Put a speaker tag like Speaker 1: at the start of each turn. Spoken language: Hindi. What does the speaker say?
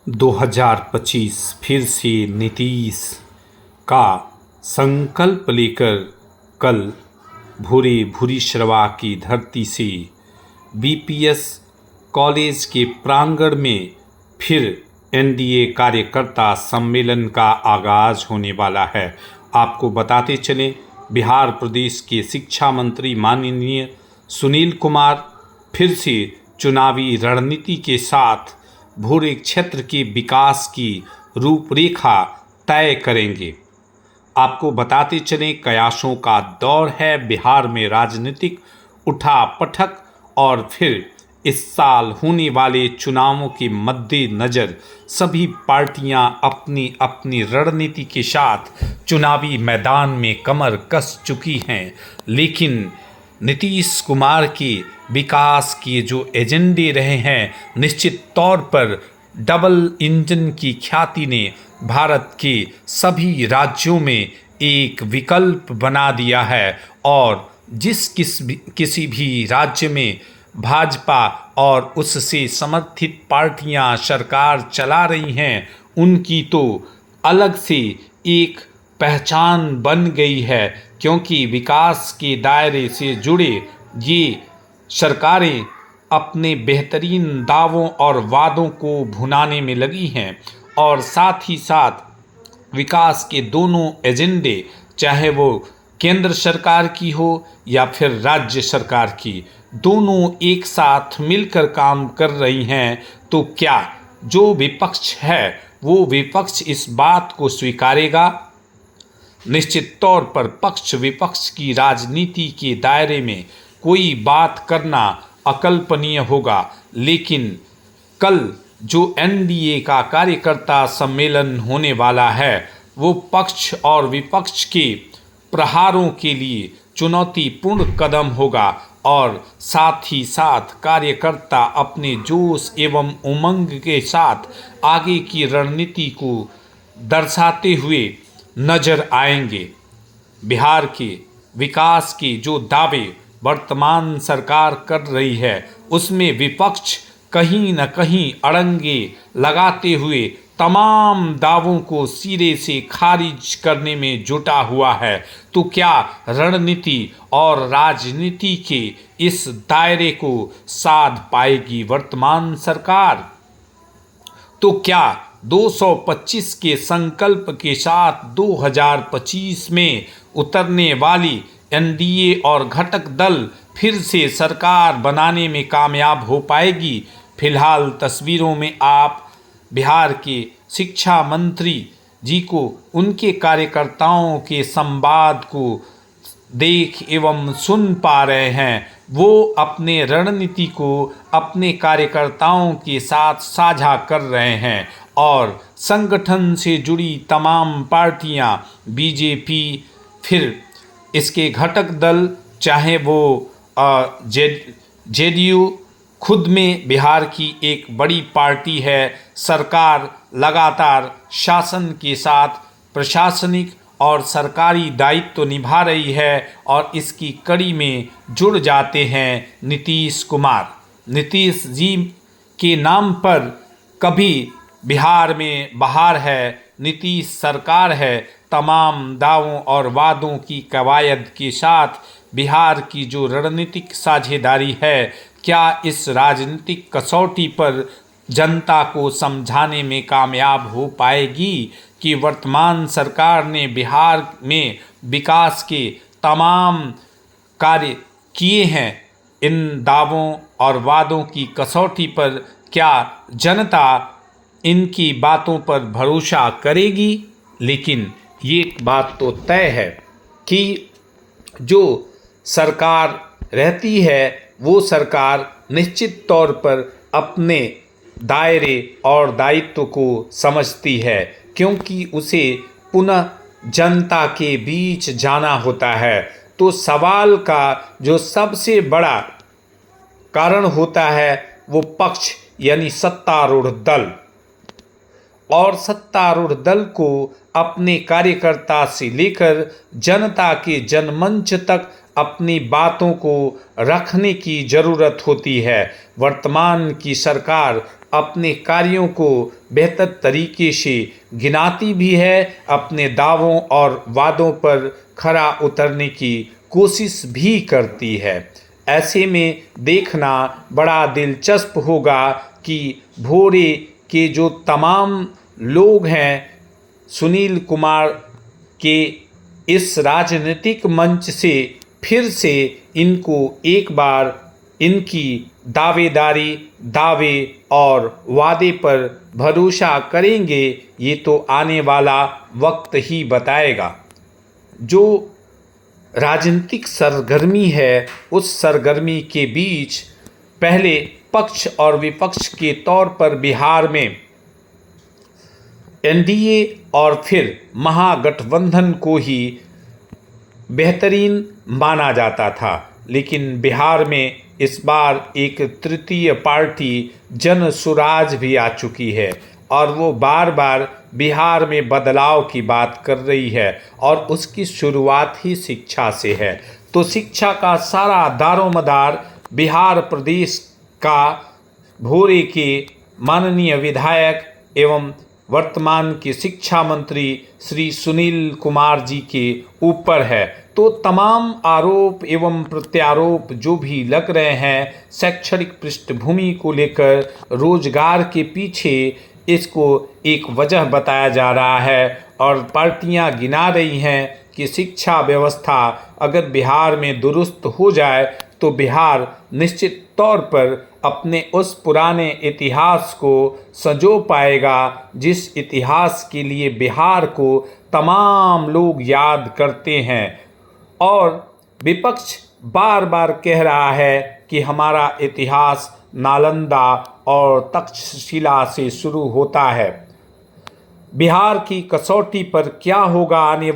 Speaker 1: 2025 फिर से नीतीश का संकल्प लेकर कल भूरी-भूरी-शरवा की धरती से बीपीएस कॉलेज के प्रांगण में फिर एनडीए कार्यकर्ता सम्मेलन का आगाज होने वाला है। आपको बताते चलें, बिहार प्रदेश के शिक्षा मंत्री माननीय सुनील कुमार फिर से चुनावी रणनीति के साथ भूरे क्षेत्र के विकास की रूपरेखा तय करेंगे। आपको बताते चलें, कयासों का दौर है बिहार में राजनीतिक उठापटक और फिर इस साल होने वाले चुनावों के मद्देनज़र सभी पार्टियां अपनी अपनी रणनीति के साथ चुनावी मैदान में कमर कस चुकी हैं। लेकिन नीतीश कुमार के विकास के जो एजेंडे रहे हैं, निश्चित तौर पर डबल इंजन की ख्याति ने भारत के सभी राज्यों में एक विकल्प बना दिया है और किसी भी राज्य में भाजपा और उससे समर्थित पार्टियां सरकार चला रही हैं, उनकी तो अलग से एक पहचान बन गई है, क्योंकि विकास के दायरे से जुड़े ये सरकारें अपने बेहतरीन दावों और वादों को भुनाने में लगी हैं और साथ ही साथ विकास के दोनों एजेंडे, चाहे वो केंद्र सरकार की हो या फिर राज्य सरकार की, दोनों एक साथ मिलकर काम कर रही हैं। तो क्या जो विपक्ष है वो विपक्ष इस बात को स्वीकारेगा? निश्चित तौर पर पक्ष विपक्ष की राजनीति के दायरे में कोई बात करना अकल्पनीय होगा। लेकिन कल जो एनडीए का कार्यकर्ता सम्मेलन होने वाला है, वो पक्ष और विपक्ष के प्रहारों के लिए चुनौतीपूर्ण कदम होगा और साथ ही साथ कार्यकर्ता अपने जोश एवं उमंग के साथ आगे की रणनीति को दर्शाते हुए नजर आएंगे। बिहार के विकास के जो दावे वर्तमान सरकार कर रही है, उसमें विपक्ष कहीं न कहीं अड़ंगे लगाते हुए तमाम दावों को सिरे से खारिज करने में जुटा हुआ है। तो क्या रणनीति और राजनीति के इस दायरे को साध पाएगी वर्तमान सरकार? तो क्या 225 के संकल्प के साथ 2025 में उतरने वाली एनडीए और घटक दल फिर से सरकार बनाने में कामयाब हो पाएगी? फिलहाल तस्वीरों में आप बिहार के शिक्षा मंत्री जी को उनके कार्यकर्ताओं के संवाद को देख एवं सुन पा रहे हैं। वो अपने रणनीति को अपने कार्यकर्ताओं के साथ साझा कर रहे हैं और संगठन से जुड़ी तमाम पार्टियां, बीजेपी, फिर इसके घटक दल, चाहे वो जेडीयू खुद में बिहार की एक बड़ी पार्टी है, सरकार लगातार शासन के साथ प्रशासनिक और सरकारी दायित्व निभा रही है और इसकी कड़ी में जुड़ जाते हैं नीतीश कुमार। नीतीश जी के नाम पर कभी बिहार में बहार है, नीतीश सरकार है। तमाम दावों और वादों की कवायद के साथ बिहार की जो रणनीतिक साझेदारी है, क्या इस राजनीतिक कसौटी पर जनता को समझाने में कामयाब हो पाएगी कि वर्तमान सरकार ने बिहार में विकास के तमाम कार्य किए हैं? इन दावों और वादों की कसौटी पर क्या जनता इनकी बातों पर भरोसा करेगी? लेकिन ये बात तो तय है कि जो सरकार रहती है, वो सरकार निश्चित तौर पर अपने दायरे और दायित्व को समझती है, क्योंकि उसे पुनः जनता के बीच जाना होता है। तो सवाल का जो सबसे बड़ा कारण होता है वो पक्ष यानी सत्तारूढ़ दल, और सत्तारूढ़ दल को अपने कार्यकर्ता से लेकर जनता के जनमंच तक अपनी बातों को रखने की ज़रूरत होती है। वर्तमान की सरकार अपने कार्यों को बेहतर तरीके से गिनाती भी है, अपने दावों और वादों पर खरा उतरने की कोशिश भी करती है। ऐसे में देखना बड़ा दिलचस्प होगा कि भोरे के जो तमाम लोग हैं सुनील कुमार के इस राजनीतिक मंच से फिर से इनको एक बार इनकी दावेदारी, दावे और वादे पर भरोसा करेंगे, ये तो आने वाला वक्त ही बताएगा। जो राजनीतिक सरगर्मी है, उस सरगर्मी के बीच पहले पक्ष और विपक्ष के तौर पर बिहार में एनडीए और फिर महागठबंधन को ही बेहतरीन माना जाता था, लेकिन बिहार में इस बार एक तृतीय पार्टी जन सुराज भी आ चुकी है और वो बार बार बिहार में बदलाव की बात कर रही है और उसकी शुरुआत ही शिक्षा से है। तो शिक्षा का सारा दारोमदार बिहार प्रदेश का भोरे के माननीय विधायक एवं वर्तमान के शिक्षा मंत्री श्री सुनील कुमार जी के ऊपर है। तो तमाम आरोप एवं प्रत्यारोप जो भी लग रहे हैं शैक्षणिक पृष्ठभूमि को लेकर, रोजगार के पीछे इसको एक वजह बताया जा रहा है और पार्टियां गिना रही हैं कि शिक्षा व्यवस्था अगर बिहार में दुरुस्त हो जाए तो बिहार निश्चित तौर पर अपने उस पुराने इतिहास को संजो पाएगा जिस इतिहास के लिए बिहार को तमाम लोग याद करते हैं। और विपक्ष बार बार कह रहा है कि हमारा इतिहास नालंदा और तक्षशिला से शुरू होता है। बिहार की कसौटी पर क्या होगा आने